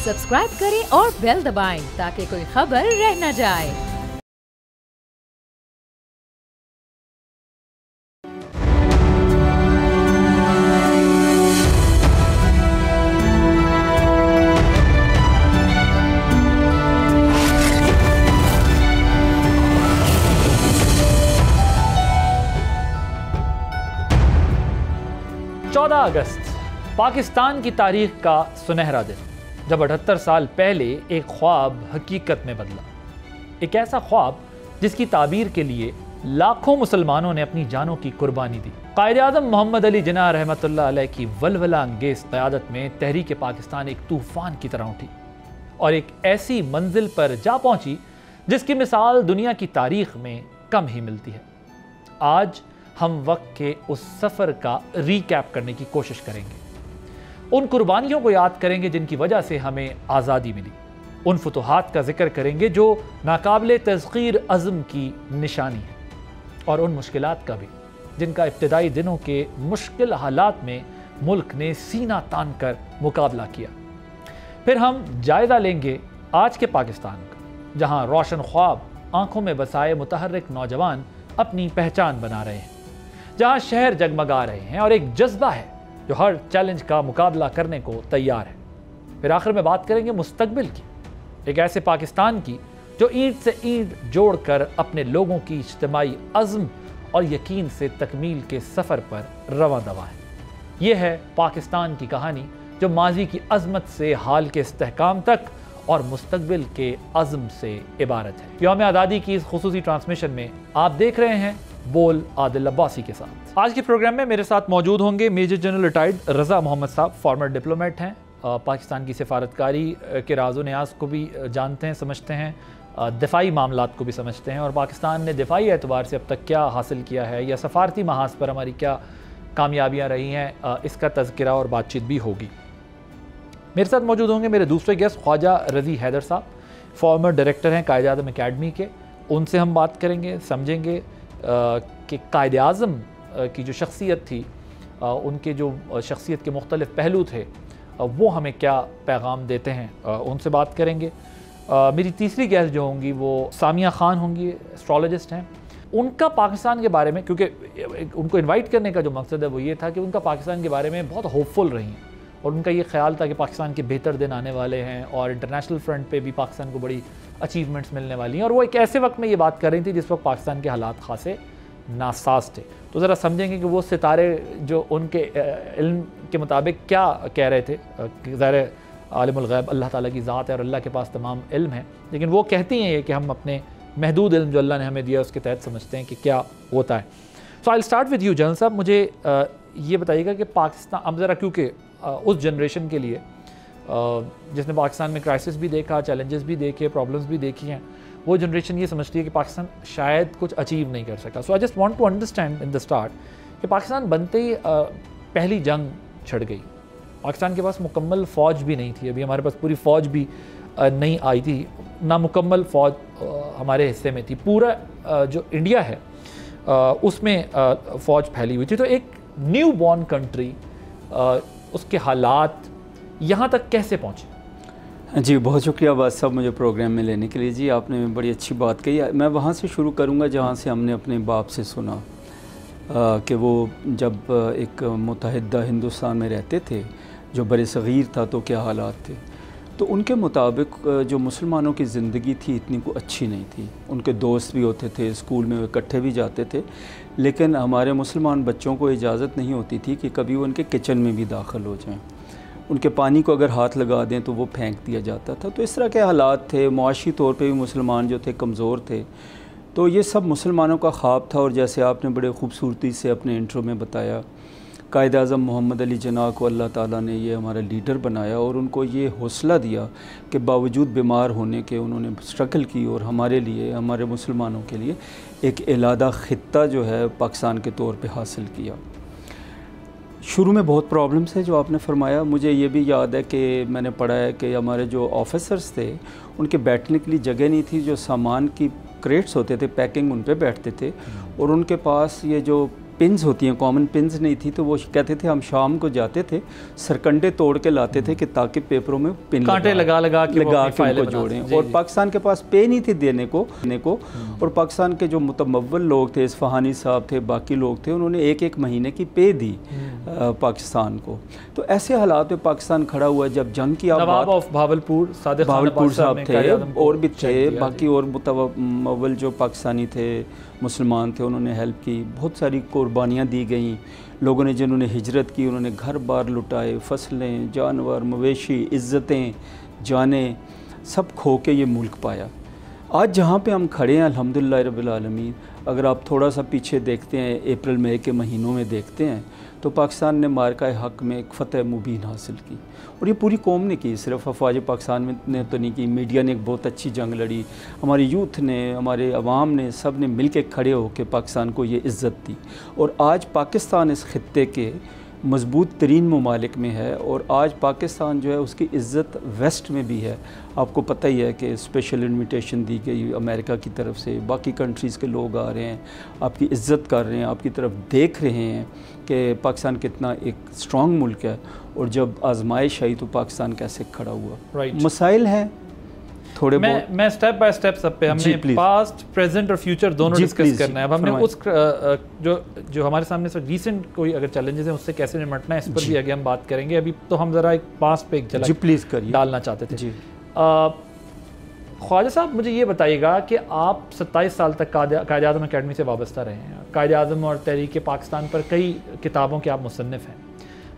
Subscribe करें और bell दबाएं ताकि कोई खबर रह न जाए। अगस्त पाकिस्तान की तारीख का सुनहरा दिन, जब 78 साल पहले एक ख्वाब हकीकत में बदला। एक ऐसा ख्वाब जिसकी ताबीर के लिए लाखों मुसलमानों ने अपनी जानों की कुर्बानी दी। कायद-ए-आज़म मोहम्मद अली जिन्ना रहमतुल्लाह अलैह की वलवला अंगेज क़यादत में तहरीक पाकिस्तान एक तूफ़ान की तरह उठी और एक ऐसी मंजिल पर जा पहुंची जिसकी मिसाल दुनिया की तारीख में कम ही मिलती है। आज हम वक्त के उस सफ़र का रिकैप करने की कोशिश करेंगे, उन कुर्बानियों को याद करेंगे जिनकी वजह से हमें आज़ादी मिली, उन फतूहात का जिक्र करेंगे जो नाकाबिले तज़कीर अज़्म की निशानी है, और उन मुश्किलात का भी जिनका इब्तिदाई दिनों के मुश्किल हालात में मुल्क ने सीना तान कर मुकाबला किया। फिर हम जायज़ा लेंगे आज के पाकिस्तान का, जहाँ रोशन ख्वाब आंखों में बसाए मुतहर्रिक नौजवान अपनी पहचान बना रहे हैं, जहाँ शहर जगमगा रहे हैं और एक जज्बा है जो हर चैलेंज का मुकाबला करने को तैयार है। फिर आखिर में बात करेंगे मुस्तकबिल की, एक ऐसे पाकिस्तान की जो ईंट से ईंट जोड़कर अपने लोगों की इज्तिमाई अज़्म और यकीन से तकमील के सफ़र पर रवां दवा है। ये है पाकिस्तान की कहानी जो माजी की अज़मत से हाल के इस्तेहकाम तक और मुस्तकबिल के अज़्म से इबारत है। यौम आज़ादी की इस खुसूसी ट्रांसमिशन में आप देख रहे हैं बोल आदिल अब्बासी के साथ। आज के प्रोग्राम में मेरे साथ मौजूद होंगे major general retired Raza Mohammad साहब, फॉर्मर डिप्लोमेट हैं, पाकिस्तान की सफारतकारी के राज़ो न्याज़ को भी जानते हैं, समझते हैं, दिफाई मामलात को भी समझते हैं, और पाकिस्तान ने दिफाई एतबार से अब तक क्या हासिल किया है या सफारती महाज पर हमारी क्या कामयाबियाँ रही हैं, इसका तज़किरा और बातचीत भी होगी। मेरे साथ मौजूद होंगे मेरे दूसरे गेस्ट ख्वाजा रज़ी हैदर साहब, फॉर्मर डायरेक्टर हैं कायद-ए-आज़म अकेडमी के। उनसे हम बात करेंगे, समझेंगे कि कायद-ए-आज़म की जो शख्सियत थी, उनके जो शख्सियत के मुख्तलिफ पहलू थे, वो हमें क्या पैगाम देते हैं, उनसे बात करेंगे। मेरी तीसरी गेस्ट जो होंगी वो सामिया ख़ान होंगी, एस्ट्रोलॉजिस्ट हैं। उनका पाकिस्तान के बारे में, क्योंकि उनको इनवाइट करने का जो मकसद है वो ये था कि उनका पाकिस्तान के बारे में बहुत होपफुल रही हैं और उनका ये ख्याल था कि पाकिस्तान के बेहतर दिन आने वाले हैं और इंटरनेशनल फ्रंट पे भी पाकिस्तान को बड़ी अचीवमेंट्स मिलने वाली हैं, और वो एक ऐसे वक्त में ये बात कर रही थी जिस वक्त पाकिस्तान के हालात खासे नासाज थे। तो ज़रा समझेंगे कि वो सितारे जो उनके इल्म के मुताबिक क्या कह रहे थे। ज़ाहिर आलिमुल गैब अल्लाह ताला की ज़ात है और अल्लाह के पास तमाम इल्म है, लेकिन वो कहती हैं ये कि हम अपने महदूद इल्म जो अल्लाह ने हमें दिया उसके तहत समझते हैं कि क्या होता है। So I will start with you general साहब, मुझे ये बताइएगा कि पाकिस्तान अब ज़रा, क्योंकि उस जनरेशन के लिए जिसने पाकिस्तान में क्राइसिस भी देखा, चैलेंजेस भी देखे, प्रॉब्लम्स भी देखी हैं, वो जनरेशन ये समझती है कि पाकिस्तान शायद कुछ अचीव नहीं कर सका। So I just want to understand in the start कि पाकिस्तान बनते ही पहली जंग छिड़ गई, पाकिस्तान के पास मुकम्मल फ़ौज भी नहीं थी, अभी हमारे पास पूरी फ़ौज भी नहीं आई थी, ना मुकम्मल फ़ौज हमारे हिस्से में थी, पूरा जो इंडिया है उसमें फ़ौज फैली हुई थी। तो एक न्यू बॉर्न कंट्री, उसके हालात यहाँ तक कैसे पहुँचे? जी, बहुत शुक्रिया बात साहब मुझे प्रोग्राम में लेने के लिए। जी, आपने बड़ी अच्छी बात कही। मैं वहाँ से शुरू करूँगा जहाँ से हमने अपने बाप से सुना कि वो जब एक मुत्तहिदा हिंदुस्तान में रहते थे जो बरसग़ीर था तो क्या हालात थे। तो उनके मुताबिक जो मुसलमानों की ज़िंदगी थी इतनी को अच्छी नहीं थी। उनके दोस्त भी होते थे, स्कूल में वो इकट्ठे भी जाते थे, लेकिन हमारे मुसलमान बच्चों को इजाज़त नहीं होती थी कि कभी वो उनके किचन में भी दाखिल हो जाएं। उनके पानी को अगर हाथ लगा दें तो वो फेंक दिया जाता था। तो इस तरह के हालात थे। मुआशी तौर पे भी मुसलमान जो थे कमज़ोर थे। तो ये सब मुसलमानों का ख्वाब था। और जैसे आपने बड़े ख़ूबसूरती से अपने इंट्रो में बताया, कायद-ए-आज़म मोहम्मद अली जिन्ना को अल्लाह ताला ने ये हमारा लीडर बनाया और उनको ये हौसला दिया कि बावजूद बीमार होने के उन्होंने स्ट्रगल की और हमारे लिए, हमारे मुसलमानों के लिए एक इलादा ख़ित्ता जो है पाकिस्तान के तौर पे हासिल किया। शुरू में बहुत प्रॉब्लम्स है जो आपने फरमाया। मुझे ये भी याद है कि मैंने पढ़ा है कि हमारे जो ऑफिसर्स थे उनके बैठने के लिए जगह नहीं थी। जो सामान की क्रेट्स होते थे, पैकिंग, उन पे बैठते थे और उनके पास ये जो पिन्स होती हैं, कॉमन पिन्स नहीं थी, तो वो कहते थे हम शाम को जाते थे, सरकंडे तोड़ के लाते थे कि ताकि पेपरों में पिन कांटे लगा के उनको जोड़ें। और पाकिस्तान के पास पे नहीं थी देने को और पाकिस्तान के जो मुतमव्वल लोग थे, इस्फहानी साहब थे, बाकी लोग थे, उन्होंने एक एक महीने की पे दी पाकिस्तान को। तो ऐसे हालात में पाकिस्तान खड़ा हुआ। जब जंग की नवाब ऑफ भावलपुर साहब थे और भी थे, बाकी और मुतमव्वल जो पाकिस्तानी थे, मुसलमान थे, उन्होंने हेल्प की। बहुत सारी कुर्बानियाँ दी गई लोगों ने, जिन्होंने हिजरत की, उन्होंने घर बार लुटाए, फसलें, जानवर, मवेशी, इज़्ज़तें, जानें, सब खो के ये मुल्क पाया। आज जहाँ पे हम खड़े हैं अल्हम्दुलिल्लाह रब्बिल आलमीन, अगर आप थोड़ा सा पीछे देखते हैं, अप्रैल मई के महीनों में देखते हैं, तो पाकिस्तान ने मार्का हक़ में एक फ़तह मुबीन हासिल की। और ये पूरी कौम ने की, सिर्फ अफवाज पाकिस्तान ने तो नहीं की। मीडिया ने एक बहुत अच्छी जंग लड़ी, हमारे यूथ ने, हमारे अवाम ने, सब ने मिल के खड़े होकर पाकिस्तान को ये इज़्ज़त दी। और आज पाकिस्तान इस खित्ते के मजबूत तरीन ममालिक में है और आज पाकिस्तान जो है उसकी इज़्ज़त वेस्ट में भी है। आपको पता ही है कि स्पेशल इन्विटेशन दी गई अमेरिका की तरफ से, बाकी कंट्रीज़ के लोग आ रहे हैं, आपकी इज़्ज़त कर रहे हैं, आपकी तरफ देख रहे हैं कि पाकिस्तान कितना एक स्ट्रॉन्ग मुल्क है। और जब आजमाइश आई तो पाकिस्तान कैसे खड़ा हुआ। मसाइल हैं थोड़े बहुत, मैं स्टेप बाय स्टेप सब पे, हमने पास्ट, प्रेजेंट और फ्यूचर दोनों डिस्कस करना है। अब हमने उस जो हमारे सामने से रीसेंट कोई अगर चैलेंजेस हैं उससे कैसे निपटना है, इस पर भी आगे हम बात करेंगे। अभी तो हम ज़रा एक पास्ट पे एक झलक प्लीज़ करिए डालना चाहते थे। ख्वाजा साहब, मुझे ये बताइएगा कि आप 27 साल तक कायद-ए-आज़म अकेडमी से वाबस्ता रहे हैं। कायद-ए-आज़म और तहरीक पाकिस्तान पर कई किताबों के आप मुसन्निफ़ हैं।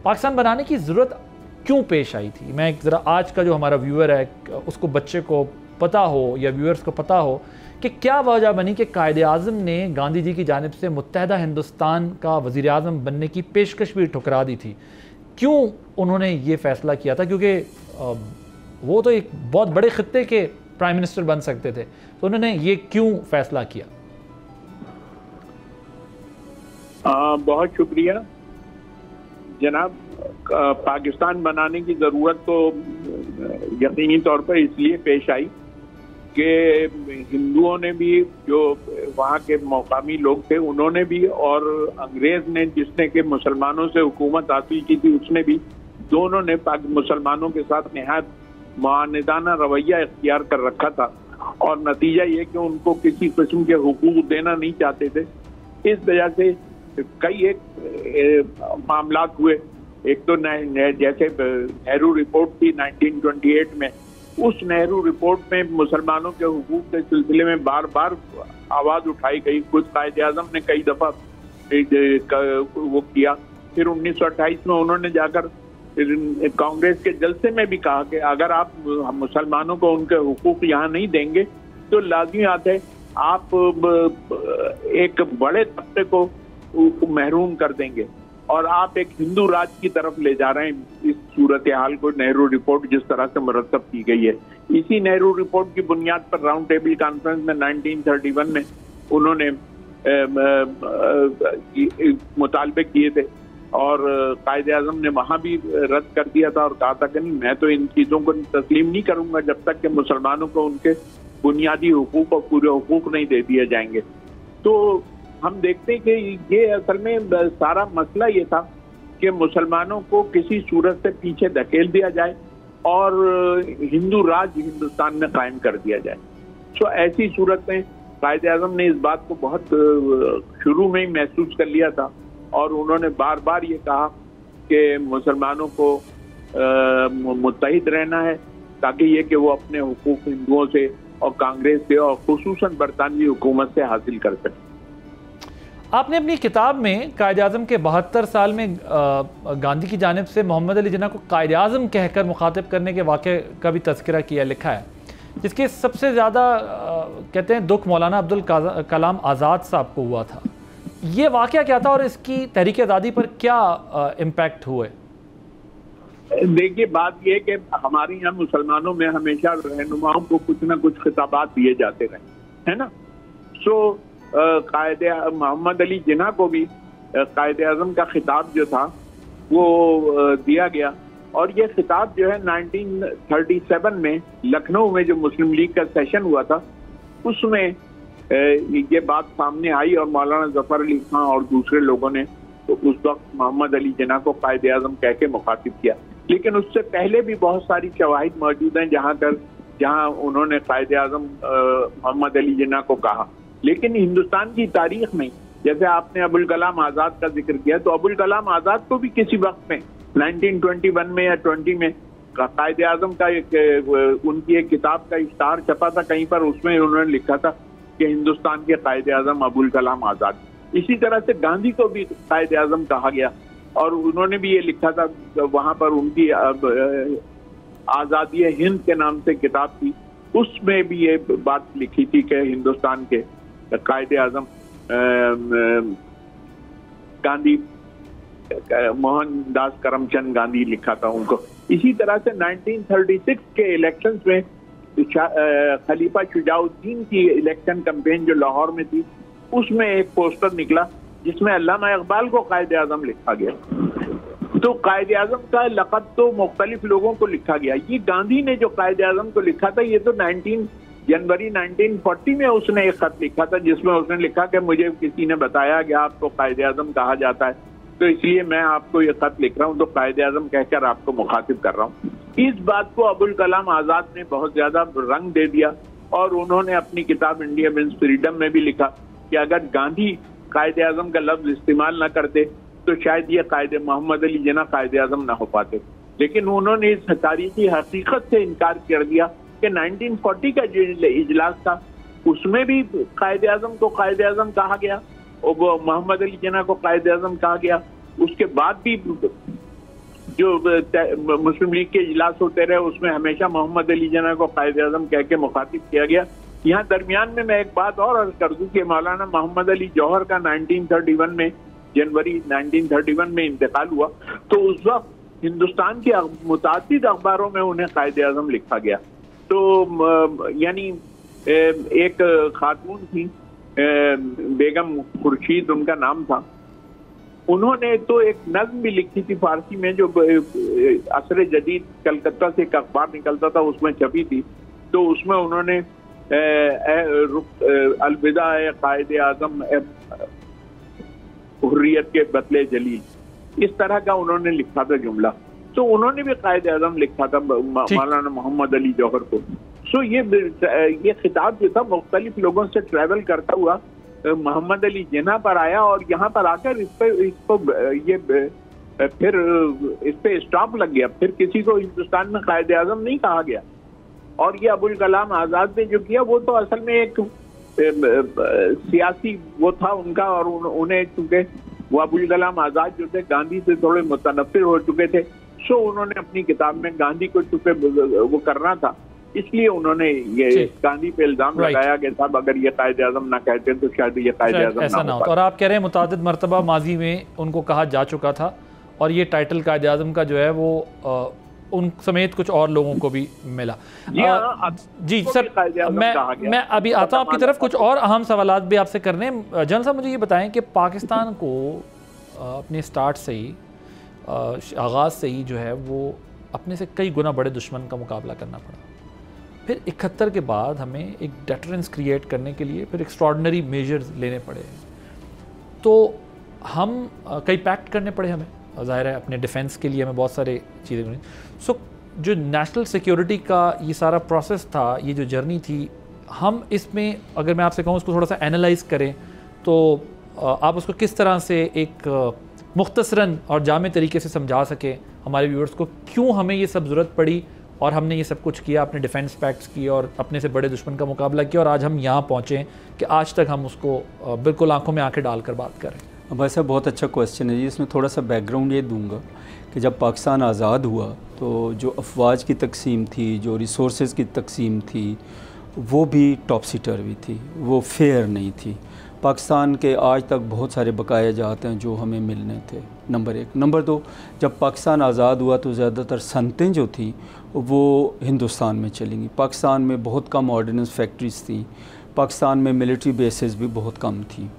पाकिस्तान बनाने की ज़रूरत क्यों पेश आई थी? मैं ज़रा आज का जो हमारा व्यूअर है उसको, बच्चे को पता हो या व्यूअर्स को पता हो कि क्या वजह बनी कि कायद-ए-आज़म ने गांधी जी की जानिब से मुत्तहदा हिंदुस्तान का वज़ीर आज़म बनने की पेशकश भी ठुकरा दी थी। क्यों उन्होंने ये फ़ैसला किया था? क्योंकि वो तो एक बहुत बड़े ख़ित्ते के प्राइम मिनिस्टर बन सकते थे, तो उन्होंने ये क्यों फ़ैसला किया? बहुत शुक्रिया जनाब। पाकिस्तान बनाने की ज़रूरत तो यकीनी तौर पर इसलिए पेश आई कि हिंदुओं ने भी, जो वहाँ के मौकामी लोग थे उन्होंने भी, और अंग्रेज़ ने जिसने के मुसलमानों से हुकूमत हासिल की थी उसने भी, दोनों ने मुसलमानों के साथ नहायत मुआनिदाना रवैया इख्तियार कर रखा था। और नतीजा ये कि उनको किसी किस्म के हुकूक देना नहीं चाहते थे। इस वजह से कई एक मामलात हुए। एक तो जैसे नेहरू रिपोर्ट थी 1928 में, उस नेहरू रिपोर्ट में मुसलमानों के हुकूक के सिलसिले में बार बार आवाज़ उठाई गई। खुद कायद-ए-आज़म ने कई दफ़ा वो किया। फिर 1928 में उन्होंने जाकर कांग्रेस के जलसे में भी कहा कि अगर आप मुसलमानों को उनके हुकूक यहाँ नहीं देंगे तो लाज़मी बात है आप एक बड़े तबके को महरूम कर देंगे और आप एक हिंदू राज की तरफ ले जा रहे हैं। इस सूरत हाल को नेहरू रिपोर्ट जिस तरह से मुरतब की गई है, इसी नेहरू रिपोर्ट की बुनियाद पर राउंड टेबल कॉन्फ्रेंस में 1931 में उन्होंने मुतालबे किए थे और कायद-ए-आज़म ने वहाँ भी रद्द कर दिया था और कहा था कि नहीं, मैं तो इन चीज़ों को तस्लीम नहीं करूँगा जब तक कि मुसलमानों को उनके बुनियादी हुकूक और पूरे हुकूक नहीं दे दिए जाएंगे। तो हम देखते हैं कि ये असल में सारा मसला ये था कि मुसलमानों को किसी सूरत से पीछे धकेल दिया जाए और हिंदू राज हिंदुस्तान में कायम कर दिया जाए। तो ऐसी सूरत में कायद-ए-आज़म ने इस बात को बहुत शुरू में ही महसूस कर लिया था और उन्होंने बार बार ये कहा कि मुसलमानों को मुत्तहिद रहना है ताकि ये कि वो अपने हुकूक हिंदुओं से और कांग्रेस से और खुसूसन बरतानवी हुकूमत से हासिल कर सकें। आपने अपनी किताब में कायद-ए-आज़म के 72 साल में गांधी की जानिब से मोहम्मद अली जिन्ना को कायद-ए-आज़म कहकर मुखातिब करने के वाक़े का भी तज़किरा किया, लिखा है, जिसके सबसे ज़्यादा कहते हैं दुख मौलाना अब्दुल कलाम आज़ाद साहब को हुआ था। ये वाक़या क्या था और इसकी तहरीक आज़ादी पर क्या इम्पैक्ट हुए? देखिए, बात यह कि हमारे यहाँ मुसलमानों में हमेशा रहनुमाओं को कुछ न कुछ खिताबात दिए जाते रहे, है ना। सो मोहम्मद अली जिन्ना को भी कायद-ए-आज़म का खिताब जो था वो दिया गया और ये खिताब जो है 1937 में लखनऊ में जो मुस्लिम लीग का सेशन हुआ था उसमें ये बात सामने आई और मौलाना जफर अली खां और दूसरे लोगों ने तो उस वक्त मोहम्मद अली जिन्ना को कायद आज़म कह के मुखातिब किया। लेकिन उससे पहले भी बहुत सारी शवाहिद मौजूद हैं जहाँ उन्होंने कायद आज़म मोहम्मद अली जिन्ना को कहा। लेकिन हिंदुस्तान की तारीख में, जैसे आपने अबुल कलाम आज़ाद का जिक्र किया, तो अबुल कलाम आज़ाद को भी किसी वक्त में 1921 में या 20 में कायद आज़म का उनकी एक किताब का इश्तार छपा था कहीं पर, उसमें उन्होंने लिखा था कि हिंदुस्तान के कायद आज़म अबुल कलाम आज़ाद। इसी तरह से गांधी को भी कायद आज़म कहा गया और उन्होंने भी ये लिखा था, वहां पर उनकी आज़ादी हिंद के नाम से किताब थी, उसमें भी ये बात लिखी थी कि हिंदुस्तान के कायद आज़म गांधी, मोहनदास करमचंद गांधी लिखा था उनको। इसी तरह से 1936 के इलेक्शंस में खलीफा शुजाउद्दीन की इलेक्शन कैंपेन जो लाहौर में थी, उसमें एक पोस्टर निकला जिसमें अल्लामा इकबाल को कायद आज़म लिखा गया। तो कायद आज़म का लक़ब तो मुख्तलिफ लोगों को लिखा गया। ये गांधी ने जो कायद आज़म को लिखा था, ये तो 19 जनवरी 1940 में उसने एक खत लिखा था जिसमें उसने लिखा कि मुझे किसी ने बताया कि आपको कायद आज़म कहा जाता है, तो इसलिए मैं आपको ये खत लिख रहा हूँ, तो कायद आज़म कहकर आपको मुखातिब कर रहा हूँ। इस बात को अबुल कलाम आज़ाद ने बहुत ज्यादा रंग दे दिया और उन्होंने अपनी किताब इंडिया मीन्स फ्रीडम में भी लिखा कि अगर गांधी कायद आज़म का लफ्ज इस्तेमाल न करते तो शायद ये कायद मोहम्मद अली जिन्ना कायद आज़म न हो पाते। लेकिन उन्होंने इस तारीखी हकीकत से इनकार कर दिया कि 1940 का जो इजलास था उसमें भी कायद आज़म को कायद आज़म कहा गया और वो मोहम्मद अली जिन्ना को कायद आज़म कहा गया। उसके बाद भी जो मुस्लिम लीग के इजलास होते रहे उसमें हमेशा मोहम्मद अली जिन्ना को कायद आज़म कह के मुखातिब किया गया। यहाँ दरमियान में मैं एक बात और अर्ज कर दूं कि मौलाना मोहम्मद अली जौहर का 1931 में जनवरी 1931 में इंतकाल हुआ, तो उस वक्त हिंदुस्तान के मुतादिद अखबारों में उन्हें कायद आज़म लिखा गया। तो यानी एक खातून थी बेगम खुर्शीद उनका नाम था, उन्होंने तो एक नज्म भी लिखी थी फारसी में जो असर जदीद कलकत्ता से एक अखबार निकलता था उसमें छपी थी। तो उसमें उन्होंने अलविदा कायद आज़म हुर्रियत के बदले जलील, इस तरह का उन्होंने लिखा था जुमला। तो उन्होंने भी कायद आज़म लिखा था मौलाना मोहम्मद अली जौहर को। सो ये खिताब जो था मुख्तलिफ लोगों से ट्रैवल करता हुआ मोहम्मद अली जिन्ना पर आया और यहाँ पर आकर फिर इस पे स्टॉप लग गया। फिर किसी को हिंदुस्तान में कायद आज़म नहीं कहा गया। और ये अबुल कलाम आज़ाद ने जो किया वो तो असल में एक सियासी वो था उनका, और उन्हें चूंकि वो अबुल कलाम आज़ाद जो थे गांधी से थोड़े मुतनफ़िर हो चुके थे, सो उन्होंने अपनी किताब में गांधी को चूंकि वो करना था इसलिए उन्होंने ये गांधी पे इल्जाम लगाया कि साहब अगर ये कायद आज़म ना कहते तो शायद ये कायद आज़म ऐसा ना हो। और आप कह रहे हैं मुतादिद मरतबा माजी में उनको कहा जा चुका था और ये टाइटल कायद आज़म का जो है वो उन समेत कुछ और लोगों को भी मिला। जी सर, मैं अभी आता हूँ आपकी तरफ, कुछ और अहम सवालात भी आपसे करने। जनरल साहब मुझे ये बताएं कि पाकिस्तान को अपने स्टार्ट से ही आगाज़ से ही जो है वो अपने से कई गुना बड़े दुश्मन का मुकाबला करना पड़ा। फिर 71 के बाद हमें एक डेटरेंस क्रिएट करने के लिए फिर एक्स्ट्रॉर्डनरी मेजर्स लेने पड़े। तो हम कई पैक्ट करने पड़े हमें, ज़ाहिर है अपने डिफेंस के लिए हमें बहुत सारे चीज़ें करनी। सो जो नेशनल सिक्योरिटी का ये सारा प्रोसेस था, ये जो जर्नी थी, हम इसमें अगर मैं आपसे कहूँ उसको थोड़ा सा एनालाइज करें तो आप उसको किस तरह से एक मुख्तसरन और जामे तरीके से समझा सकें हमारे व्यूअर्स को, क्यों हमें ये सब ज़रूरत पड़ी और हमने ये सब कुछ किया, अपने डिफेंस पैक्ट्स किए और अपने से बड़े दुश्मन का मुकाबला किया और आज हम यहाँ पहुँचे कि आज तक हम उसको बिल्कुल आंखों में आंखें डालकर बात करें। भाई साहब बहुत अच्छा क्वेश्चन है जी। इसमें थोड़ा सा बैकग्राउंड ये दूंगा कि जब पाकिस्तान आज़ाद हुआ तो जो अफवाज की तकसीम थी, जो रिसोर्सेज की तकसीम थी, वो भी टॉपसी टर्वी थी, वो फेयर नहीं थी। पाकिस्तान के आज तक बहुत सारे बकाया जात हैं जो हमें मिलने थे, नंबर एक। नंबर दो, जब पाकिस्तान आज़ाद हुआ तो ज़्यादातर सनतें जो थी वो हिंदुस्तान में चली गई। पाकिस्तान में बहुत कम ऑर्डिनेंस फैक्ट्रीज़ थी, पाकिस्तान में मिलिट्री बेसेस भी बहुत कम थी।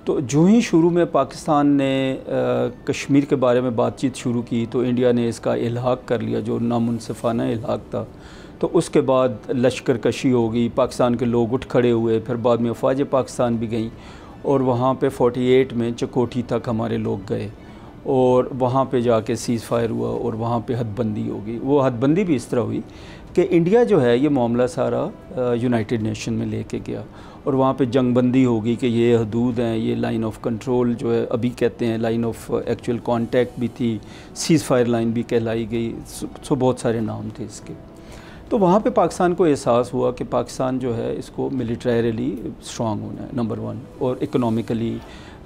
तो जो ही शुरू में पाकिस्तान ने कश्मीर के बारे में बातचीत शुरू की तो इंडिया ने इसका इल्हाक कर लिया, जो नामुनसिफाना इल्हाक था। तो उसके बाद लश्कर कशी हो गई, पाकिस्तान के लोग उठ खड़े हुए, फिर बाद में अफवाज पाकिस्तान भी गई और वहाँ पे 48 में चकोठी तक हमारे लोग गए और वहाँ पे जाके सीज़ फायर हुआ और वहाँ पे हदबंदी हो गई। वो हदबंदी भी इस तरह हुई कि इंडिया जो है ये मामला सारा यूनाइटेड नेशन में लेके गया और वहाँ पे जंगबंदी होगी कि ये हदूद हैं, ये लाइन ऑफ कंट्रोल जो है अभी कहते हैं, लाइन ऑफ एक्चुअल कांटेक्ट भी थी, सीज़ फायर लाइन भी कहलाई गई, सो बहुत सारे नाम थे इसके। तो वहाँ पे पाकिस्तान को एहसास हुआ कि पाकिस्तान जो है इसको मिलिट्रेरली स्ट्रॉन्ग होना है नंबर 1, और इकोनॉमिकली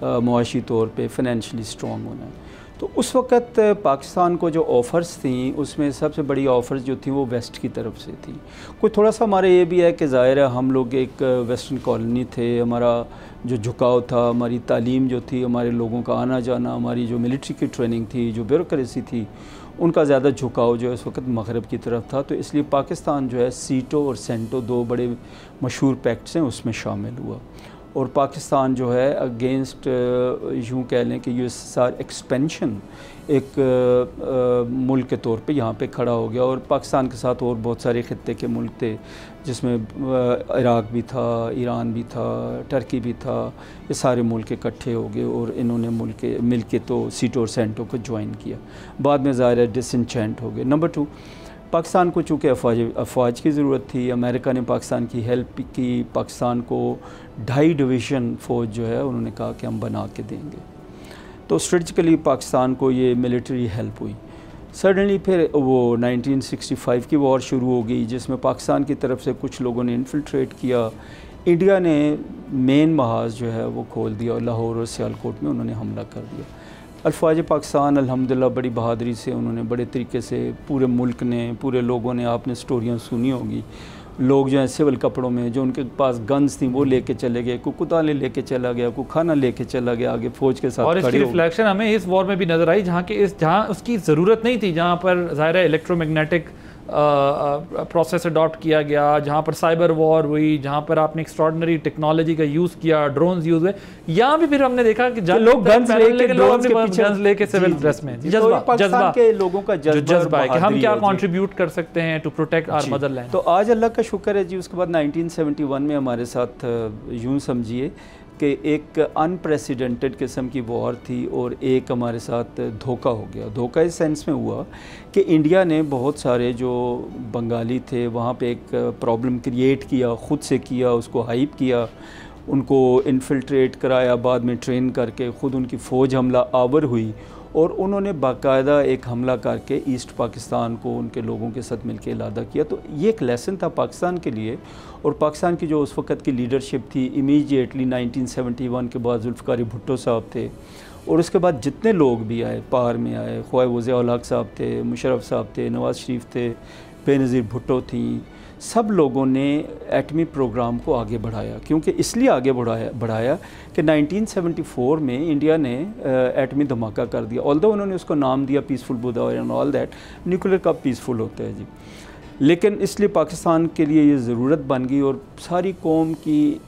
मुआशी तौर पे फाइनेंशियली स्ट्रॉन्ग होना है। तो उस वक़्त पाकिस्तान को जो ऑफ़र्स थी उसमें सबसे बड़ी ऑफ़र्स जो थी वो वेस्ट की तरफ से थी। कोई थोड़ा सा हमारा ये भी है कि ज़ाहिर है हम लोग एक वेस्टर्न कॉलोनी थे, हमारा जो झुकाव था, हमारी तालीम जो थी, हमारे लोगों का आना जाना, हमारी जो मिलिट्री की ट्रेनिंग थी, जो ब्यूरोक्रेसी थी, उनका ज़्यादा झुकाव जो है इस वक्त मगरब की तरफ था। तो इसलिए पाकिस्तान जो है सीटो और सेंटो 2 बड़े मशहूर पैक्ट्स हैं उसमें शामिल हुआ और पाकिस्तान जो है अगेंस्ट यूँ कह लें कि यूएसएसआर एक्सपेंशन एक मुल्क के तौर पे यहाँ पे खड़ा हो गया। और पाकिस्तान के साथ और बहुत सारे ख़ित्ते के मुल्क थे जिसमें इराक़ भी था, ईरान भी था, टर्की भी था, ये सारे मुल्क इकट्ठे हो गए और इन्होंने मिल के तो सीटो और सेंटो को ज्वाइन किया। बाद में ज़ाहिर है डिसइंचेंट हो गए। नंबर 2, पाकिस्तान को चूँकि अफवाज की ज़रूरत थी, अमेरिका ने पाकिस्तान की हेल्प की, पाकिस्तान को 2.5 डिवीज़न फ़ौज जो है उन्होंने कहा कि हम बना के देंगे। तो स्ट्रेटजिकली पाकिस्तान को ये मिलिट्री हेल्प हुई। सडनली फिर वो 1965 की वॉर शुरू हो गई जिसमें पाकिस्तान की तरफ से कुछ लोगों ने इन्फिल्ट्रेट किया। इंडिया ने मेन महाज जो है वो खोल दिया और लाहौर और सियालकोट में उन्होंने हमला कर दिया। अफवाज पाकिस्तान अल्हम्दुलिल्लाह बड़ी बहादुरी से उन्होंने बड़े तरीके से पूरे मुल्क ने, पूरे लोगों ने, आपने स्टोरियाँ सुनी होगी, लोग जो हैं सिविल कपड़ों में, जो उनके पास गन्स थी वो लेके चले गए, कोई कुताले लेके चला गया, कोई खाना लेके चला गया आगे फ़ौज के साथ। और इसकी रिफ्लेक्शन हमें इस वॉर में भी नज़र आई जहाँ उसकी ज़रूरत नहीं थी, जहाँ पर ज़ाहिर है इलेक्ट्रोमैग्नेटिक प्रोसेस अडॉप्ट किया गया, जहाँ पर साइबर वॉर हुई, जहाँ पर आपने एक्स्ट्रॉर्डनरी टेक्नोलॉजी का यूज़ किया, ड्रोन्स यूज़ हुए। यहाँ भी फिर हमने देखा कि लोग गन्स लेके सिविल ड्रेस में, जज्बा के लोगों का जज्बा है कि हम क्या कंट्रीब्यूट कर सकते हैं टू प्रोटेक्ट आवर मदरलैंड। तो आज अल्लाह का शुक्र है जी, उसके बाद 1971 में हमारे साथ यूँ समझिए कि एक अनप्रेसिडेंटेड किस्म की वॉर थी और एक हमारे साथ धोखा हो गया। धोखा इस सेंस में हुआ कि इंडिया ने बहुत सारे जो बंगाली थे वहाँ पे एक प्रॉब्लम क्रिएट किया, ख़ुद से किया, उसको हाइप किया, उनको इन्फिल्ट्रेट कराया, बाद में ट्रेन करके ख़ुद उनकी फ़ौज हमला आवर हुई और उन्होंने बाकायदा एक हमला करके ईस्ट पाकिस्तान को उनके लोगों के साथ मिलकर इलादा किया। तो ये एक लेसन था पाकिस्तान के लिए। और पाकिस्तान की जो उस वक़्त की लीडरशिप थी, इमीडिएटली 1971 के बाद जुल्फ़िकार भुट्टो साहब थे और उसके बाद जितने लोग भी आए, पार में आए, ख्वाह वज़ीर हक साहब थे, मुशर्रफ साहब थे, नवाज़ शरीफ थे, बेनज़ीर भुट्टो थी, सब लोगों ने एटमी प्रोग्राम को आगे बढ़ाया। क्योंकि इसलिए आगे बढ़ाया कि 1974 में इंडिया ने एटमी धमाका कर दिया। ऑल्दो उन्होंने उसको नाम दिया peaceful Buddha and all that, nuclear कब पीसफुल होता है जी, लेकिन इसलिए पाकिस्तान के लिए ये ज़रूरत बन गई और सारी कौम की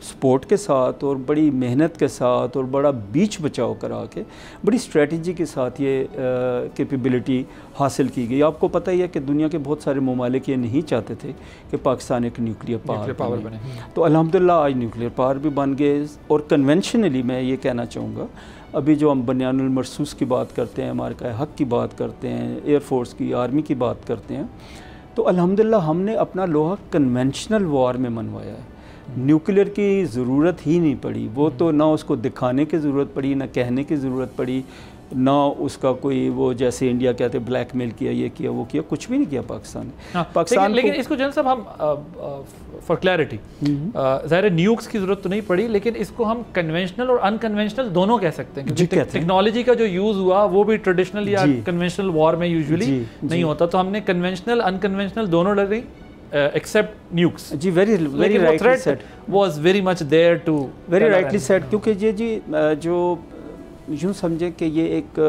सपोर्ट के साथ और बड़ी मेहनत के साथ और बड़ा बीच बचाव करा के बड़ी स्ट्रेटजी के साथ ये कैपेबिलिटी हासिल की गई। आपको पता ही है कि दुनिया के बहुत सारे ममालिक ये नहीं चाहते थे कि पाकिस्तान एक न्यूक्लियर पावर बने। तो अल्हम्दुलिल्लाह आज न्यूक्लियर पावर भी बन गए। और कन्वेंशनली मैं ये कहना चाहूँगा, अभी जो हम बनियानुल मरसूस की बात करते हैं, अमेरिका हक की बात करते हैं, एयरफोर्स की, आर्मी की बात करते हैं, तो अल्हम्दुलिल्लाह हमने अपना लोहा कन्वेंशनल वॉर में मनवाया है। न्यूक्लियर की ज़रूरत ही नहीं पड़ी। वो तो ना उसको दिखाने की ज़रूरत पड़ी, ना कहने की ज़रूरत पड़ी, ना उसका कोई वो जैसे इंडिया कहते ब्लैकमेल किया, ये किया, वो किया, कुछ भी नहीं किया पाकिस्तान ने। हाँ, पाकिस्तान लेकिन इसको जन साहब हम फॉर क्लैरिटी, ज़ाहिर न्यूक्स की ज़रूरत तो नहीं पड़ी, लेकिन इसको हम कन्वेंशनल और अनकन्वेंशनल दोनों कह सकते हैं क्योंकि टेक्नोलॉजी का जो यूज़ हुआ वो भी ट्रेडिशनल या कन्वेंशनल वॉर में यूजुअली नहीं होता। तो हमने कन्वेंशनल अनकन्वेंशनल दोनों लड़ रही except nukes ji, very rightly said, was very much there to very rightly said, क्योंकि ये जी जो यूँ समझे कि ये एक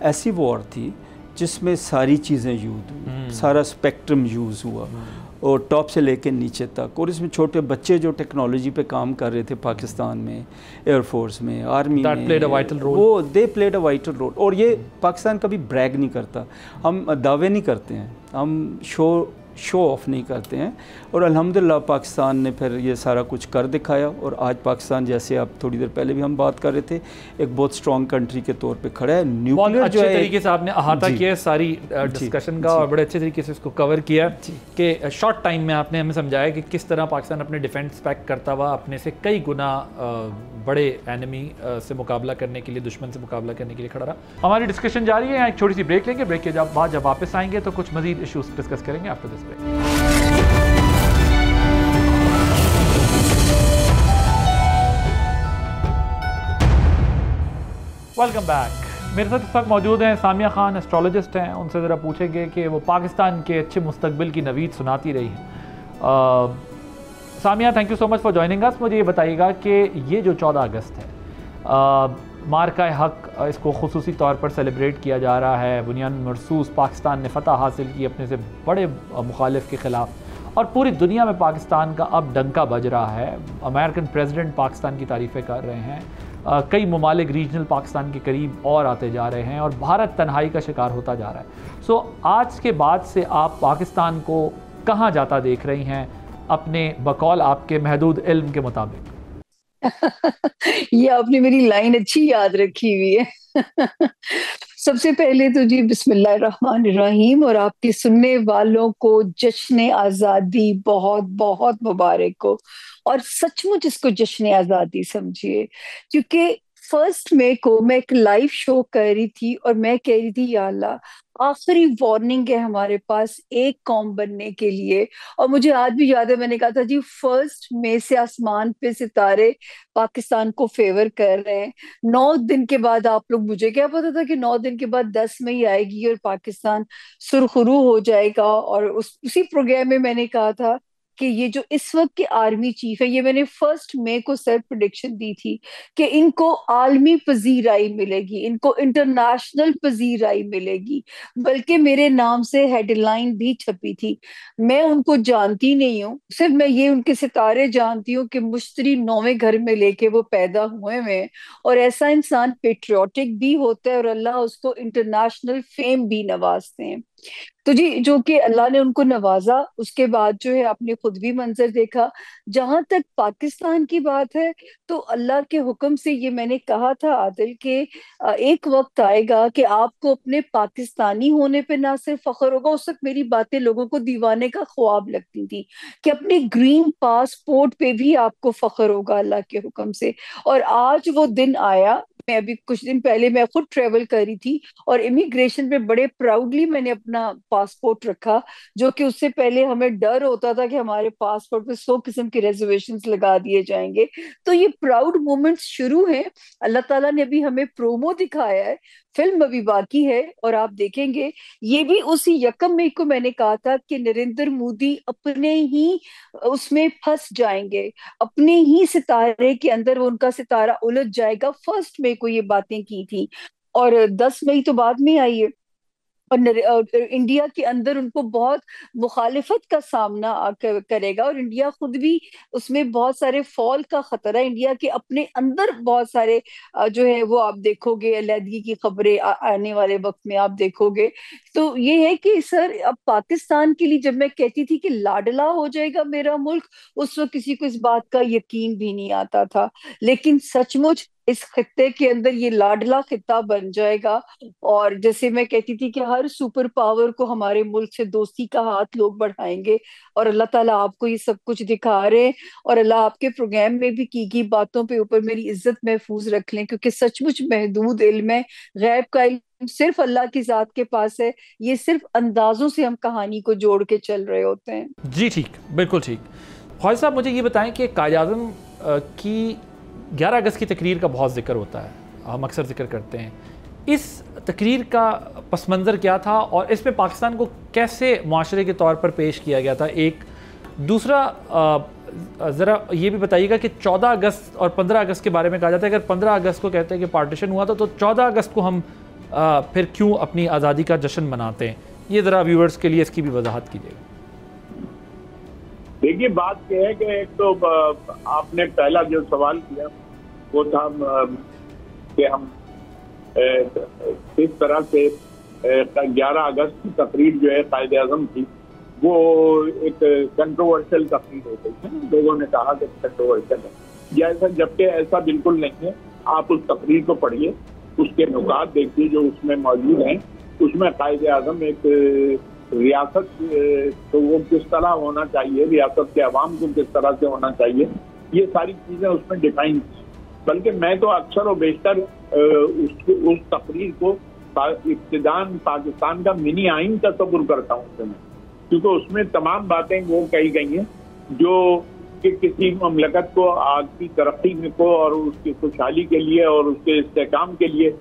ऐसी वॉर थी जिसमें सारी चीज़ें यूज़ हुई, सारा स्पेक्ट्रम यूज़ हुआ और टॉप से लेकर नीचे तक, और इसमें छोटे बच्चे जो टेक्नोलॉजी पे काम कर रहे थे पाकिस्तान में, एयरफोर्स में, आर्मी में, वो they played a vital role. और ये पाकिस्तान कभी ब्रैग नहीं करता, हम दावे नहीं करते हैं, हम शो ऑफ नहीं करते हैं, और अल्हम्दुलिल्लाह पाकिस्तान ने फिर ये सारा कुछ कर दिखाया। और आज पाकिस्तान, जैसे आप थोड़ी देर पहले भी हम बात कर रहे थे, एक बहुत स्ट्रॉन्ग कंट्री के तौर पे खड़ा है। न्यूक्लियर जो है तरीके से आपने अहाता किया सारी डिस्कशन का, और बड़े अच्छे तरीके से इसको कवर किया कि शॉर्ट टाइम में आपने हमें समझाया कि किस तरह पाकिस्तान अपने डिफेंस पैक करता हुआ अपने से कई गुना बड़े एनिमी से मुकाबला करने के लिए, दुश्मन से मुकाबला करने के लिए खड़ा रहा। हमारी डिस्कशन जारी है, यहाँ एक छोटी सी ब्रेक लेंगे। ब्रेक के बाद जब वापस आएंगे तो कुछ मजीद इश्यूज डिस्कस करेंगे after this break. Welcome back. मेरे साथ इस वक्त मौजूद हैं सामिया खान, एस्ट्रोलॉजिस्ट हैं। उनसे ज़रा पूछेंगे कि वो पाकिस्तान के अच्छे मुस्तकबिल की नवीद सुनाती रही हैं। Samia, thank you so much for joining us. मुझे ये बताइएगा कि ये जो 14 अगस्त है, मार्का हक, इसको खुसूसी तौर पर सेलिब्रेट किया जा रहा है। बुनियाद मरसूस पाकिस्तान ने फ़तह हासिल की अपने से बड़े मुखालिफ के ख़िलाफ़, और पूरी दुनिया में पाकिस्तान का अब डंका बज रहा है। अमेरिकन प्रेसिडेंट पाकिस्तान की तारीफ़ें कर रहे हैं, कई ममालिक रीजनल पाकिस्तान के करीब और आते जा रहे हैं, और भारत तन्हाई का शिकार होता जा रहा है। सो आज के बाद से आप पाकिस्तान को कहाँ जाता देख रही हैं अपने बकौल आपके महदूद इल्म के मुताबिक? ये आपने मेरी लाइन अच्छी याद रखी हुई है। सबसे पहले तो जी बिस्मिल्लाहिर्रहमानिर्रहीम, और आपके सुनने वालों को जश्न आज़ादी बहुत बहुत मुबारक हो। और सचमुच इसको जश्न आज़ादी समझिए, क्योंकि 1 मई को मैं एक लाइव शो कर रही थी और मैं कह रही थी, या अल्लाह, आखिरी वार्निंग है हमारे पास एक कौम बनने के लिए। और मुझे आज भी याद है, मैंने कहा था जी 1 मई से आसमान पे सितारे पाकिस्तान को फेवर कर रहे हैं। 9 दिन के बाद, आप लोग, मुझे क्या पता था कि 9 दिन के बाद 10 मई आएगी और पाकिस्तान सुरखरू हो जाएगा। और उसी प्रोग्राम में मैंने कहा था कि ये जो इस वक्त के आर्मी चीफ है, ये मैंने 1 मई को सेल्फ प्रेडिक्शन दी थी कि इनको आलमी पजीराई मिलेगी, इनको इंटरनेशनल पजीराई मिलेगी, बल्कि मेरे नाम से हेडलाइन भी छपी थी। मैं उनको जानती नहीं हूँ, सिर्फ मैं ये उनके सितारे जानती हूँ कि मुश्तरी 9वें घर में लेके वो पैदा हुए हैं। और ऐसा इंसान पेट्रियोटिक भी होता है और अल्लाह उसको इंटरनेशनल फेम भी नवाजते हैं। तो जी, जो कि अल्लाह ने उनको नवाजा, उसके बाद जो है आपने खुद भी मंजर देखा। जहां तक पाकिस्तान की बात है, तो अल्लाह के हुक्म से ये मैंने कहा था आदिल के एक वक्त आएगा कि आपको अपने पाकिस्तानी होने पे ना सिर्फ फख्र होगा। उस वक्त मेरी बातें लोगों को दीवाने का ख्वाब लगती थी कि अपने ग्रीन पासपोर्ट पे भी आपको फख्र होगा अल्लाह के हुक्म से। और आज वो दिन आया। मैं अभी कुछ दिन पहले मैं खुद ट्रेवल कर रही थी और इमिग्रेशन पे बड़े प्राउडली मैंने अपना पासपोर्ट रखा, जो कि उससे पहले हमें डर होता था कि हमारे पासपोर्ट पे 100 किस्म के रिजर्वेशंस लगा दिए जाएंगे। तो ये प्राउड मोमेंट्स शुरू हैं। अल्लाह ताला ने अभी हमें प्रोमो दिखाया है, फिल्म अभी बाकी है और आप देखेंगे। ये भी उसी 1 मई को मैंने कहा था कि नरेंद्र मोदी अपने ही उसमें फंस जाएंगे, अपने ही सितारे के अंदर वो उनका सितारा उलझ जाएगा। 1 मई को ये बातें की थी और 10 मई तो बाद में आई है। और इंडिया के अंदर उनको बहुत मुखालिफत का सामना करेगा और इंडिया खुद भी उसमें बहुत सारे फॉल का खतरा है। इंडिया के अपने अंदर बहुत सारे जो है वो आप देखोगे, अलहदगी की खबरें आने वाले वक्त में आप देखोगे। तो ये है कि सर, अब पाकिस्तान के लिए जब मैं कहती थी कि लाडला हो जाएगा मेरा मुल्क, उस वक्त किसी को इस बात का यकीन भी नहीं आता था। लेकिन सचमुच इस खित्ते के अंदर ये लाडला खित्ता बन जाएगा। और जैसे मैं कहती थी कि हर सुपर पावर को हमारे मुल्क से दोस्ती का हाथ लोग बढ़ाएंगे और अल्लाह ताला आपको ये सब कुछ दिखा रहे हैं। और अल्लाह आपके प्रोग्राम में भी की बातों पे ऊपर मेरी इज्जत महफूज रख लें, क्योंकि सचमुच महदूद इल्म है, गैब का इल्म सिर्फ अल्लाह की जात के पास है। ये सिर्फ अंदाजों से हम कहानी को जोड़ के चल रहे होते हैं। जी ठीक, बिल्कुल ठीक। ख्वाजा साहब, मुझे ये बताएं कि कायद-ए-आज़म की 11 अगस्त की तकरीर का बहुत जिक्र होता है, हम अक्सर जिक्र करते हैं। इस तकरीर का पस मंज़र क्या था और इसमें पाकिस्तान को कैसे मुआशरे के तौर पर पेश किया गया था? एक दूसरा, ज़रा ये भी बताइएगा कि 14 अगस्त और 15 अगस्त के बारे में कहा जाता है। अगर 15 अगस्त को कहते हैं कि पार्टीशन हुआ था, तो 14 अगस्त को हम फिर क्यों अपनी आज़ादी का जश्न मनाते हैं? ये ज़रा व्यूअर्स के लिए इसकी भी वजाहत कीजिएगा। देखिए, बात यह है कि एक तो आपने पहला जो सवाल किया वो था कि हम किस तरह से 11 अगस्त की तकरीर जो है कायदे आज़म की, वो एक कंट्रोवर्शियल तकरीर हो गई है। लोगों ने कहा कि कंट्रोवर्शियल है, जबकि ऐसा बिल्कुल नहीं है। आप उस तकरीर को पढ़िए, उसके नुकात देखिए जो उसमें मौजूद हैं। उसमें कायदे आज़म एक रियासत तो वो किस तरह होना चाहिए, रियासत के अवाम को किस तरह से होना चाहिए, ये सारी चीज़ें उसमें डिफाइन। बल्कि मैं तो अक्सर और बेशतर उस तकरीर को इब्तिदान पाकिस्तान का मिनी आइन तस्वुर करता हूँ मैं, क्योंकि उसमें तमाम बातें वो कही गई हैं जो कि किसी ममलकत को आपकी तरक्की में को और उसकी खुशहाली के लिए और उसके इस्तेहकाम के लिए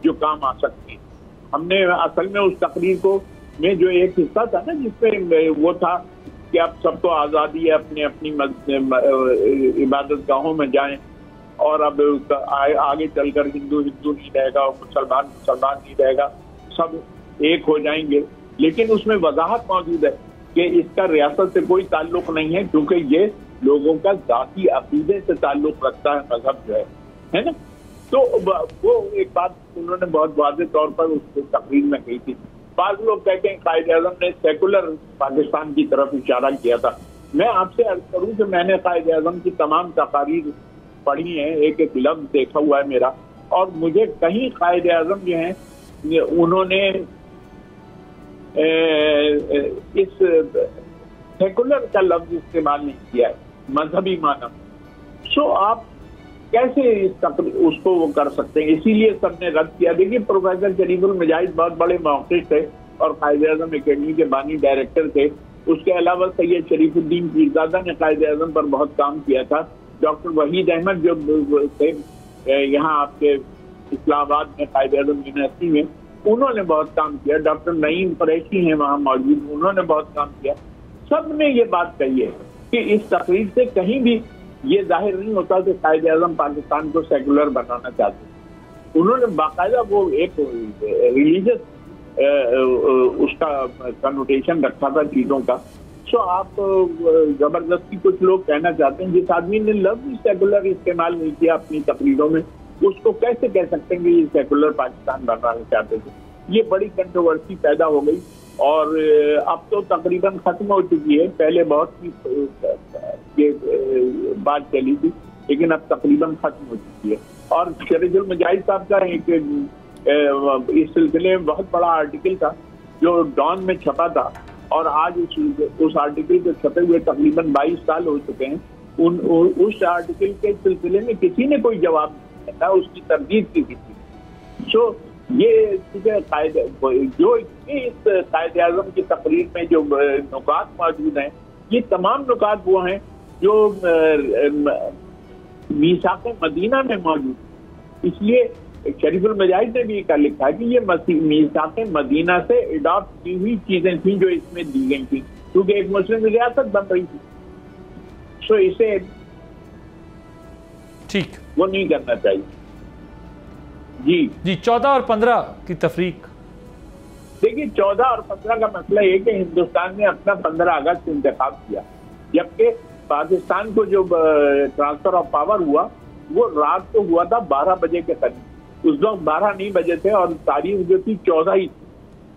जो काम आ सकती है। हमने असल में उस तकरीर को में जो एक हिस्सा था ना, जिसमें वो था कि अब सबको आज़ादी है, अपनी अपनी इबादत गाहों में जाएं, और अब आगे चलकर हिंदू हिंदू नहीं रहेगा और मुसलमान मुसलमान नहीं रहेगा, सब एक हो जाएंगे। लेकिन उसमें वजाहत मौजूद है कि इसका रियासत से कोई ताल्लुक नहीं है, क्योंकि ये लोगों का जाती अकीदे से ताल्लुक रखता है, मजहब जो है ना। तो वो एक बात उन्होंने बहुत वाज़ेह तौर पर उस तकरीर में कही थी। बाज़ लोग कहते हैं कायदे आज़म ने सेकुलर पाकिस्तान की तरफ इशारा किया था। मैं आपसे अर्ज करूं कि मैंने कायदे आज़म की तमाम तकारीर पढ़ी हैं, एक एक लफ्ज़ देखा हुआ है मेरा, और मुझे कहीं कायदे आज़म जो हैं उन्होंने इस सेकुलर का लफ्ज़ इस्तेमाल नहीं किया है, मजहबी माना। सो आप कैसे उसको वो कर सकते हैं, इसीलिए सबने रद्द किया। देखिए, प्रोफेसर शरीफुल मजाहिद बहुत बड़े मौक़िफ़ थे और कायदे आज़म अकेडमी के बानी डायरेक्टर थे। उसके अलावा सैयद शरीफुद्दीन पीरज़ादा ने कायदे आज़म पर बहुत काम किया था। डॉक्टर वहीद अहमद जो थे यहाँ आपके इस्लामाबाद में कायदे आज़म यूनिवर्सिटी में, उन्होंने बहुत काम किया। डॉक्टर नईम कुरैशी हैं वहाँ मौजूद, उन्होंने बहुत काम किया। सब ने ये बात कही है कि इस तकरीर से कहीं भी ये जाहिर नहीं होता कि कायदे आज़म पाकिस्तान को सेकुलर बनाना चाहते। उन्होंने बाकायदा वो एक रिलीजियस उसका कनोटेशन रखा था चीज़ों का। सो आप जबरदस्ती कुछ लोग कहना चाहते हैं, जिस आदमी ने लफ्ज़ सेकुलर इस्तेमाल नहीं किया अपनी तकरीरों में, उसको कैसे कह सकते हैं कि ये सेकुलर पाकिस्तान बनाना चाहते थे। ये बड़ी कंट्रोवर्सी पैदा हो गई और अब तो तकरीबन ख़त्म हो चुकी है। पहले बहुत ये बात चली थी, लेकिन अब तकरीबन ख़त्म हो चुकी है। और शरीफुल मजाहिद साहब का एक इस सिलसिले में बहुत बड़ा आर्टिकल था जो डॉन में छपा था, और आज उस आर्टिकल के छपे हुए तकरीबन 22 साल हो चुके हैं। उस आर्टिकल के सिलसिले में किसी ने कोई जवाब नहीं दिया, उसकी तरदीद की थी। सो ये जो इस कायदे आज़म की तकरीर में जो नुकात मौजूद हैं, ये तमाम नुकात वो हैं जो मीसाक़े मदीना में मौजूद। इसलिए शरीफुल मजाहिद ने भी लिखा है कि ये मीसाक़े मदीना से अडॉप्ट की हुई चीजें थी जो इसमें दी गई थी, क्योंकि एक मुस्लिम रियासत बन रही थी। सो इसे ठीक वो नहीं करना चाहिए। जी 14 और 15 की तफरीक। देखिए, 14 और 15 का मसला ये कि हिंदुस्तान ने अपना 15 अगस्त इंतखाब किया, जबकि पाकिस्तान को जो ट्रांसफर ऑफ पावर हुआ वो रात को हुआ था 12 बजे के करीब। उस वक्त 12 नहीं बजे थे और तारीख जो थी 14 ही थी।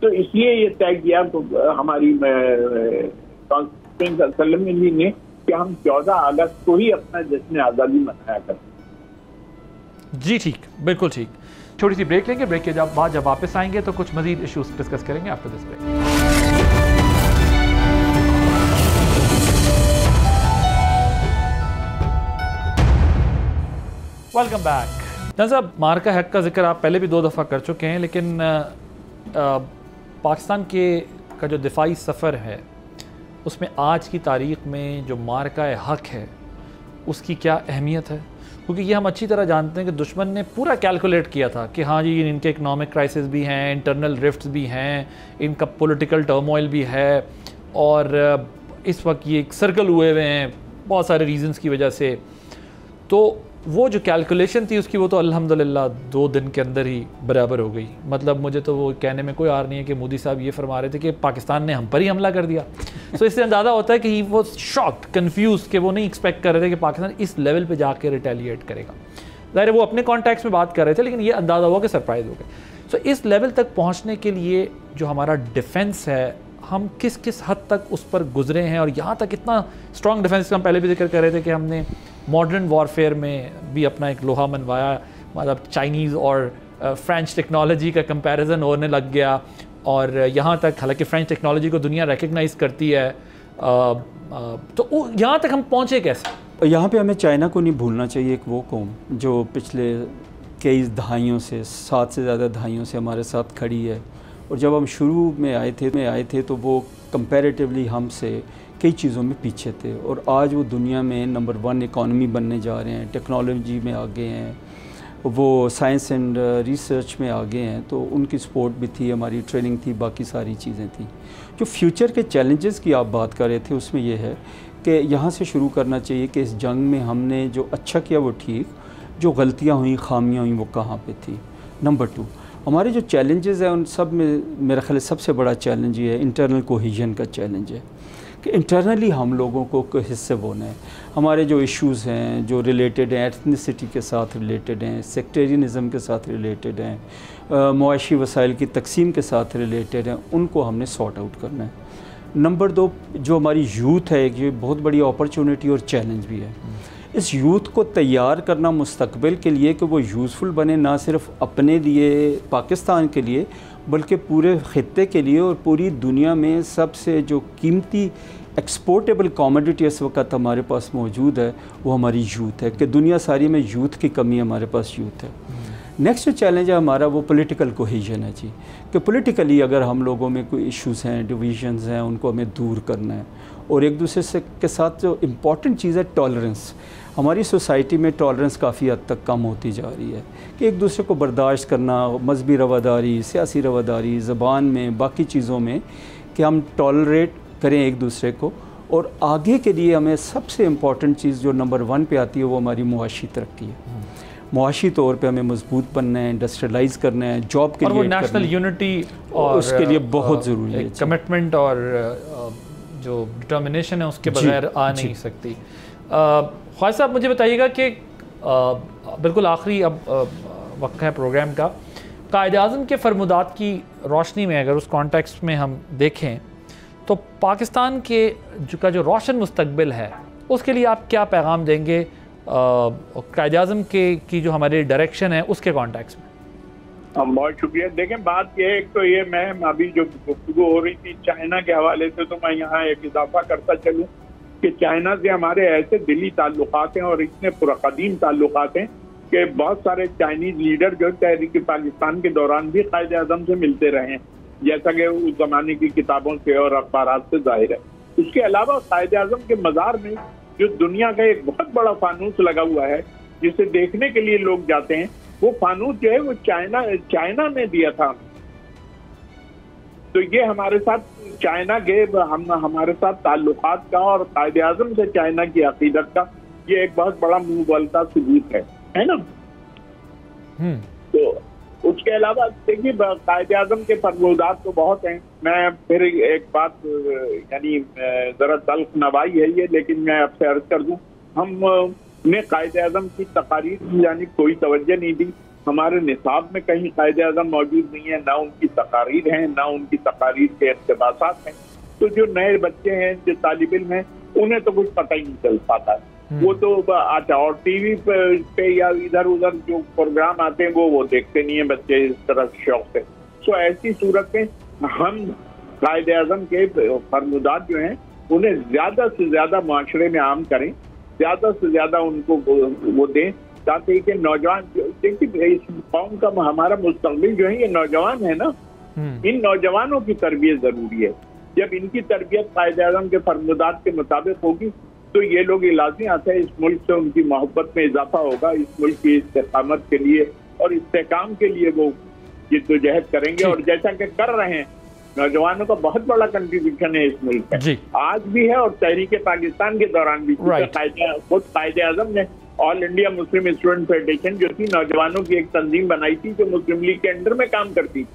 तो इसलिए ये तय किया तो हमारी कॉन्स्टिट्यूशन असेंबली ने कि हम 14 अगस्त को ही अपना जश्न आज़ादी मनाया करते। जी ठीक, बिल्कुल ठीक। छोटी सी ब्रेक लेंगे, ब्रेक के बाद जब वापस आएंगे तो कुछ मजीद इश्यूज डिस्कस करेंगे after this break. Welcome back. नज़र मार्का हक का जिक्र आप पहले भी 2 दफ़ा कर चुके हैं, लेकिन पाकिस्तान का जो दिफाई सफ़र है उसमें आज की तारीख़ में जो मार्का हक है उसकी क्या अहमियत है, क्योंकि ये हम अच्छी तरह जानते हैं कि दुश्मन ने पूरा कैलकुलेट किया था कि हाँ जी इनके इकनॉमिक क्राइसिस भी हैं, इंटरनल रिफ्ट्स भी हैं, इनका पॉलिटिकल टर्मोइल भी है, और इस वक्त ये एक सर्कल हुए हुए हैं बहुत सारे रीजंस की वजह से। तो वो जो कैलकुलेशन थी उसकी, वो तो अल्हम्दुलिल्लाह 2 दिन के अंदर ही बराबर हो गई। मतलब मुझे तो वो कहने में कोई आर नहीं है कि मोदी साहब ये फरमा रहे थे कि पाकिस्तान ने हम पर ही हमला कर दिया। सो इससे अंदाज़ा होता है कि ही वो शॉक्ड, कन्फ्यूज, कि वो नहीं एक्सपेक्ट कर रहे थे कि पाकिस्तान इस लेवल पे जाके रिटेलिएट करेगा। ज़ाहिर है वो अपने कॉन्टेक्स्ट में बात कर रहे थे, लेकिन ये अंदाज़ा हुआ कि सरप्राइज़ हो गए। सो इस लेवल तक पहुँचने के लिए जो हमारा डिफेंस है, हम किस किस हद तक उस पर गुजरे हैं, और यहाँ तक इतना स्ट्रॉन्ग डिफेंस का हम पहले भी जिक्र कर रहे थे कि हमने मॉडर्न वॉरफेयर में भी अपना एक लोहा मनवाया। मतलब चाइनीज़ और फ्रेंच टेक्नोलॉजी का कंपैरिजन होने लग गया, और यहाँ तक, हालांकि फ्रेंच टेक्नोलॉजी को दुनिया रिकग्नाइज़ करती है, तो यहाँ तक हम पहुँचे कैसे? यहाँ पे हमें चाइना को नहीं भूलना चाहिए, एक वो कौम जो पिछले कई दहाइयों से, 7 से ज़्यादा दहाइयों से हमारे साथ खड़ी है। और जब हम शुरू में आए थे तो वो कंपैरेटिवली हमसे कई चीज़ों में पीछे थे, और आज वो दुनिया में नंबर 1 इकॉनमी बनने जा रहे हैं, टेक्नोलॉजी में आगे हैं, वो साइंस एंड रिसर्च में आगे हैं। तो उनकी सपोर्ट भी थी, हमारी ट्रेनिंग थी, बाकी सारी चीज़ें थी। जो फ्यूचर के चैलेंजेस की आप बात कर रहे थे, उसमें यह है कि यहाँ से शुरू करना चाहिए कि इस जंग में हमने जो अच्छा किया वो ठीक, जो गलतियाँ हुई, खामियाँ हुई, वो कहाँ पे थी। नंबर 2, हमारे जो चैलेंजेस हैं उन सब में मेरा ख्याल सबसे बड़ा चैलेंज ये है, इंटरनल कोहेजन का चैलेंज है कि इंटरनली हम लोगों को हिस्से होना है। हमारे जो इश्यूज़ हैं, जो रिलेटेड हैं एथनिसिटी के साथ रिलेटेड हैं, सेक्टेरियनिज़म के साथ रिलेटेड हैं, मुआशी वसाइल की तकसीम के साथ रिलेटेड हैं, उनको हमने सॉर्ट आउट करना है। नंबर 2, जो हमारी यूथ है, ये बहुत बड़ी अपॉर्चुनिटी और चैलेंज भी है। इस यूथ को तैयार करना मुस्तकबिल के लिए कि वो यूज़फुल बने, ना सिर्फ अपने लिए, पाकिस्तान के लिए, बल्कि पूरे ख़ित्ते के लिए और पूरी दुनिया में सबसे जो कीमती एक्सपोर्टेबल कमोडिटी इस वक्त हमारे पास मौजूद है वो हमारी यूथ है, कि दुनिया सारी में यूथ की कमी, हमारे पास यूथ है। नेक्स्ट जो चैलेंज है हमारा वो पॉलिटिकल कोहेजन है जी, कि पॉलिटिकली अगर हम लोगों में कोई इश्यूज़ हैं, डिविजन्स हैं, उनको हमें दूर करना है। और एक दूसरे से के साथ जो इम्पॉर्टेंट चीज़ है टॉलरेंस, हमारी सोसाइटी में टॉलरेंस काफ़ी हद तक कम होती जा रही है, कि एक दूसरे को बर्दाश्त करना, मजहबी रवादारी, सियासी रवादारी, ज़बान में, बाकी चीज़ों में, कि हम टॉलरेट करें एक दूसरे को। और आगे के लिए हमें सबसे इम्पॉर्टेंट चीज़ जो नंबर 1 पे आती है वो हमारी मुआशी तरक्की है। मुआशी तौर पे हमें मजबूत बनना है, इंडस्ट्रियलाइज करना है, जॉब के लिए, और वो नेशनल यूनिटी और उसके लिए बहुत ज़रूरी है, कमिटमेंट और जो डिटर्मिनेशन है उसके बगैर आ नहीं सकती। ख्वाजा साहब मुझे बताइएगा कि बिल्कुल आखिरी अब वक्त है प्रोग्राम का, कायद-ए-आज़म के फरमुदात की रोशनी में अगर उस कॉन्टेक्स्ट में हम देखें तो पाकिस्तान के जो रोशन मुस्तकबिल है उसके लिए आप क्या पैगाम देंगे, कायद-ए-आज़म की जो हमारी डायरेक्शन है उसके कॉन्टेक्स्ट में? बहुत शुक्रिया। देखें, बात यह है, एक तो ये मैं अभी जो गुफ्तगू हो रही थी चाइना के हवाले से, तो मैं यहाँ एक इजाफा करता चलूँ कि चाइना से हमारे ऐसे दिली ताल्लुकात हैं और इतने पुरक़दीम ताल्लुकात हैं कि बहुत सारे चाइनीज़ लीडर जो तहरीक पाकिस्तान के दौरान भी कायद-ए-आज़म से मिलते रहे हैं, जैसा कि उस ज़माने की किताबों से और अखबारात से जाहिर है। उसके अलावा कायद-ए-आज़म के मज़ार में जो दुनिया का एक बहुत बड़ा फानूस लगा हुआ है जिसे देखने के लिए लोग जाते हैं, वो फानूस जो है वो चाइना ने दिया था। तो ये हमारे साथ चाइना के हमारे साथ ताल्लुकात का और कायद-ए-आज़म से चाइना की अकीदत का ये एक बहुत बड़ा मुंह बोलता सबूत है ना। तो उसके अलावा देखिए, कायद-ए-आज़म के फरमुदात तो बहुत हैं। मैं फिर एक बात, यानी जरा तल्ख नवाई है ये, लेकिन मैं आपसे अर्ज कर दूं, हमने कायद-ए-आज़म की तकारीर यानी कोई तवज्जो नहीं दी। हमारे निसाब में कहीं कायद-ए-आज़म मौजूद नहीं है, ना उनकी तकारीर हैं, ना उनकी तकारीर के इक़्तिबासात हैं। तो जो नए बच्चे हैं, जो तालिब इल्म हैं, उन्हें तो कुछ पता ही नहीं चल पाता है। वो तो अच्छा, और टीवी पे या इधर उधर जो प्रोग्राम आते हैं वो देखते नहीं है बच्चे इस तरह शौक से। तो ऐसी सूरत में हम कायद-ए-आज़म के फरमुदात जो हैं उन्हें ज़्यादा से ज़्यादा माशरे में आम करें, ज़्यादा से ज़्यादा उनको वो दें, ताकि कि नौजवान, देखिए इस कौम का हमारा मुस्तकबिल जो है ये नौजवान है ना, इन नौजवानों की तरबियत ज़रूरी है। जब इनकी तरबियत कायद-ए-आज़म के फरमुदात के मुताबिक होगी तो ये लोग लाज़मी आता है इस मुल्क से उनकी मोहब्बत में इजाफा होगा, इस मुल्क की इस्तेकामत के लिए और इस्तेकाम के लिए वो जिद्दोजहद करेंगे। और जैसा कि कर रहे हैं, नौजवानों का बहुत बड़ा कंट्रीब्यूशन है इस मुल्क में, आज भी है और तहरीक पाकिस्तान के दौरान भी। खुद कायद-ए-आज़म ने all India Muslim student federation जो थी, नौजवानों की एक तंजीम बनाई थी जो मुस्लिम लीग के अंडर में काम करती थी।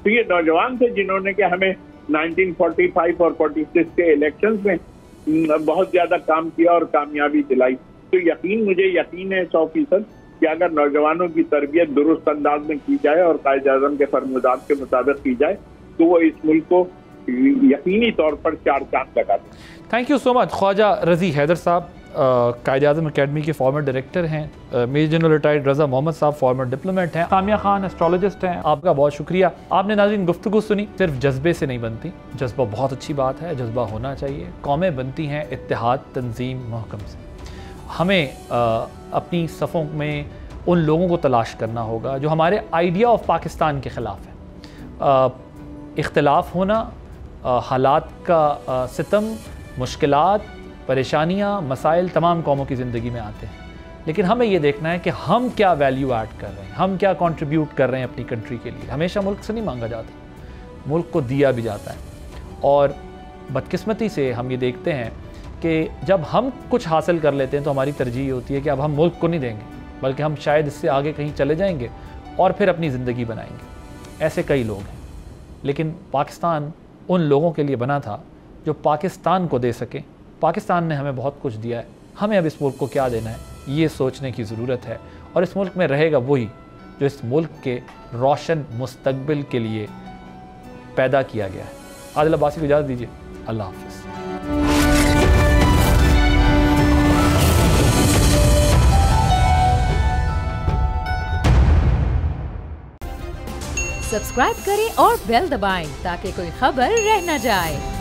तो ये नौजवान थे जिन्होंने कि हमें 1945 और 46 के इलेक्शंस में बहुत ज्यादा काम किया और कामयाबी दिलाई। तो मुझे यकीन है 100% कि अगर नौजवानों की तरबियत दुरुस्त अंदाज में की जाए और कायद आज़म के फरमानात के मुताबिक की जाए तो वो इस मुल्क को यकीनी तौर पर 4 चांद लगा दें। Thank you so much. Khawaja Razi Haider साहब कायद आज़म अकेडमी के फॉर्मर डायरेक्टर हैं। Major general retired Raza Mohammad साहब फॉर्मर डिप्लोमेट हैं। सामिया खान एस्ट्रोलॉजिस्ट हैं। आपका बहुत शुक्रिया। आपने नाज़रीन गुफ्तगू सुनी। सिर्फ जज्बे से नहीं बनती, जज्बा बहुत अच्छी बात है, जज्बा होना चाहिए। कौमें बनती हैं इत्तेहाद, तंजीम, महकम से। हमें अपनी सफ़ों में उन लोगों को तलाश करना होगा जो हमारे आइडिया ऑफ पाकिस्तान के ख़िलाफ़ है। इख्तलाफ होना, हालात का सितम, मुश्किलात, परेशानियाँ, मसाइल तमाम कौमों की ज़िंदगी में आते हैं, लेकिन हमें ये देखना है कि हम क्या वैल्यू ऐड कर रहे हैं, हम क्या कंट्रीब्यूट कर रहे हैं अपनी कंट्री के लिए। हमेशा मुल्क से नहीं मांगा जाता, मुल्क को दिया भी जाता है। और बदकिस्मती से हम ये देखते हैं कि जब हम कुछ हासिल कर लेते हैं तो हमारी तरजीह होती है कि अब हम मुल्क को नहीं देंगे, बल्कि हम शायद इससे आगे कहीं चले जाएंगे और फिर अपनी ज़िंदगी बनाएंगे। ऐसे कई लोग हैं, लेकिन पाकिस्तान उन लोगों के लिए बना था जो पाकिस्तान को दे सके। पाकिस्तान ने हमें बहुत कुछ दिया है, हमें अब इस मुल्क को क्या देना है ये सोचने की ज़रूरत है। और इस मुल्क में रहेगा वही जो इस मुल्क के रोशन मुस्तकबिल के लिए पैदा किया गया है। आदिल अब्बासी को इजाज़त दीजिए। अल्लाह हाफ़िज़। सब्सक्राइब करें और बेल दबाएं ताकि कोई खबर रह न जाए।